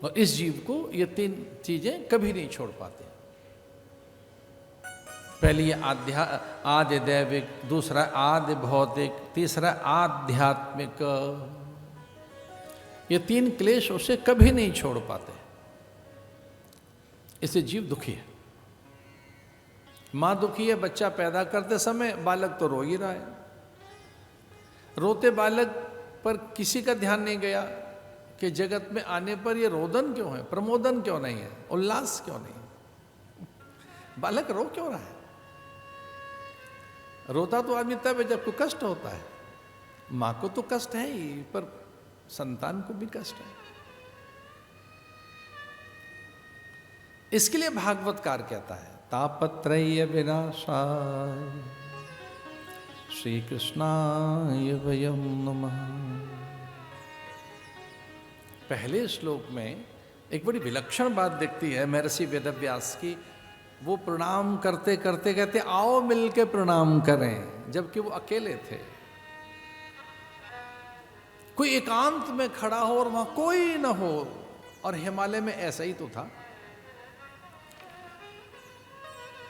और इस जीव को ये तीन चीजें कभी नहीं छोड़ पाते। पहली आदि दैविक, दूसरा आदि भौतिक, तीसरा आध्यात्मिक। ये तीन क्लेश उसे कभी नहीं छोड़ पाते, इससे जीव दुखी है। मां दुखी है, बच्चा पैदा करते समय बालक तो रो ही रहा है। रोते बालक पर किसी का ध्यान नहीं गया कि जगत में आने पर ये रोदन क्यों है, प्रमोदन क्यों नहीं है, उल्लास क्यों नहीं है, बालक रो क्यों रहा है। रोता तो आदमी तब है जब कोई कष्ट होता है। मां को तो कष्ट है ही, पर संतान को भी कष्ट है। इसके लिए भागवतकार कहता है तापत्रय विनाशाय श्री कृष्णाय वयं नमः। पहले श्लोक में एक बड़ी विलक्षण बात दिखती है महर्षि वेदव्यास की। वो प्रणाम करते करते कहते आओ मिलके प्रणाम करें, जबकि वो अकेले थे। कोई एकांत में खड़ा हो और वहां कोई ना हो, और हिमालय में ऐसा ही तो था।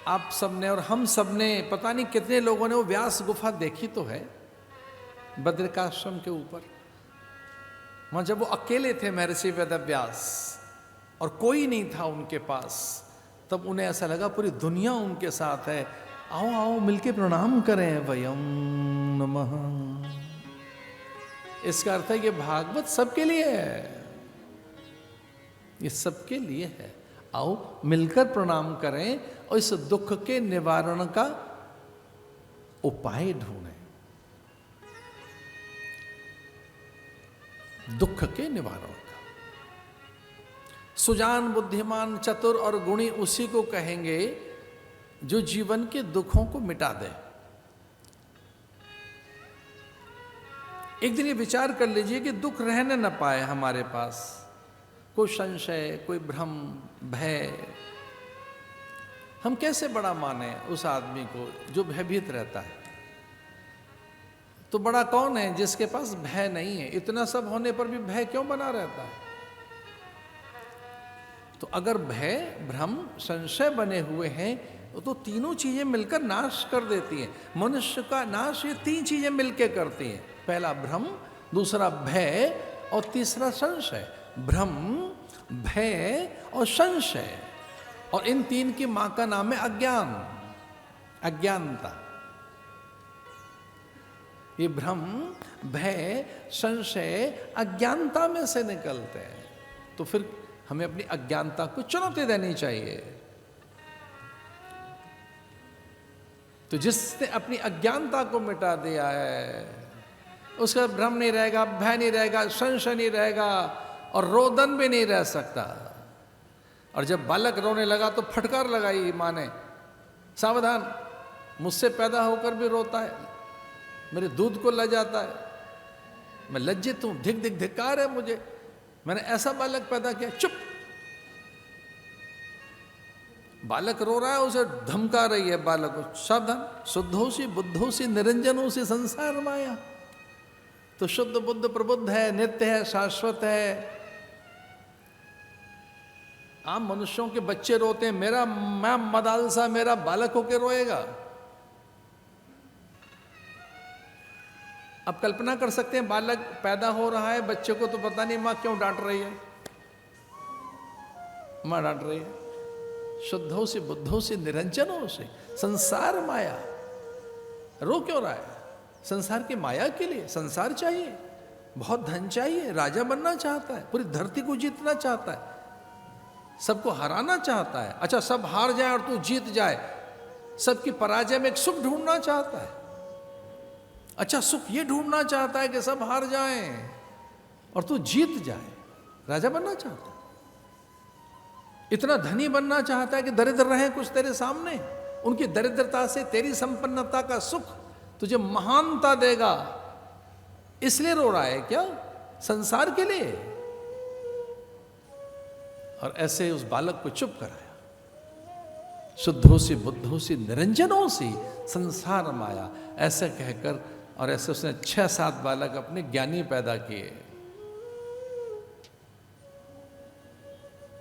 आप सबने और हम सबने, पता नहीं कितने लोगों ने वो व्यास गुफा देखी तो है बद्रिकाश्रम के ऊपर। वहां जब वो अकेले थे महर्षि वेदव्यास और कोई नहीं था उनके पास, तब उन्हें ऐसा लगा पूरी दुनिया उनके साथ है, आओ आओ मिलके प्रणाम करें वयम नमः। इसका अर्थ है कि भागवत सबके लिए है, ये सबके लिए है। आओ मिलकर प्रणाम करें और इस दुख के निवारण का उपाय ढूंढें। दुख के निवारण का। सुजान, बुद्धिमान, चतुर और गुणी उसी को कहेंगे जो जीवन के दुखों को मिटा दे। एक दिन ये विचार कर लीजिए कि दुख रहने न पाए हमारे पास, कोई संशय, कोई भ्रम, भय, हम कैसे बड़ा माने उस आदमी को जो भयभीत रहता है। तो बड़ा कौन है जिसके पास भय नहीं है। इतना सब होने पर भी भय क्यों बना रहता है। तो अगर भय, भ्रम, संशय बने हुए हैं तो तीनों चीजें मिलकर नाश कर देती हैं। मनुष्य का नाश ये तीन चीजें मिलकर करती हैं। पहला भ्रम, दूसरा भय और तीसरा संशय। भ्रम, भय और संशय, और इन तीन की मां का नाम है अज्ञान, अज्ञानता। ये भ्रम, भय, संशय अज्ञानता में से निकलते हैं। तो फिर हमें अपनी अज्ञानता को चुनौती देनी चाहिए। तो जिसने अपनी अज्ञानता को मिटा दिया है उसका भ्रम नहीं रहेगा, भय नहीं रहेगा, संशय नहीं रहेगा और रोदन भी नहीं रह सकता। और जब बालक रोने लगा तो फटकार लगाई मां ने, सावधान, मुझसे पैदा होकर भी रोता है, मेरे दूध को ले जाता है, मैं लज्जित हूं, धिक धिक धिक्कार है मुझे, मैंने ऐसा बालक पैदा किया। चुप। बालक रो रहा है, उसे धमका रही है बालक को, सावधान, शुद्धोसी बुद्धोसी निरंजनोसी संसार माया। तो शुद्ध बुद्ध प्रबुद्ध है, नित्य है, शाश्वत है। आम मनुष्यों के बच्चे रोते हैं, मैं मदालसा मेरा बालक होके रोएगा। अब कल्पना कर सकते हैं, बालक पैदा हो रहा है, बच्चे को तो पता नहीं मां क्यों डांट रही है। मां डांट रही है, शुद्धों से बुद्धों से निरंजनों से संसार माया। रो क्यों रहा है? संसार की माया के लिए। संसार चाहिए, बहुत धन चाहिए, राजा बनना चाहता है, पूरी धरती को जीतना चाहता है, सबको हराना चाहता है। अच्छा, सब हार जाए और तू जीत जाए, सबकी पराजय में एक सुख ढूंढना चाहता है। अच्छा, सुख ये ढूंढना चाहता है कि सब हार जाएं और तू जीत जाए, राजा बनना चाहता है। इतना धनी बनना चाहता है कि दरिद्र रहे कुछ तेरे सामने, उनकी दरिद्रता से तेरी संपन्नता का सुख तुझे महानता देगा। इसलिए रो रहा है क्या? संसार के लिए। और ऐसे उस बालक को चुप कराया। शुद्धों से बुद्धों से निरंजनों से संसार माया, ऐसे कहकर, और ऐसे उसने 6-7 बालक अपने ज्ञानी पैदा किए।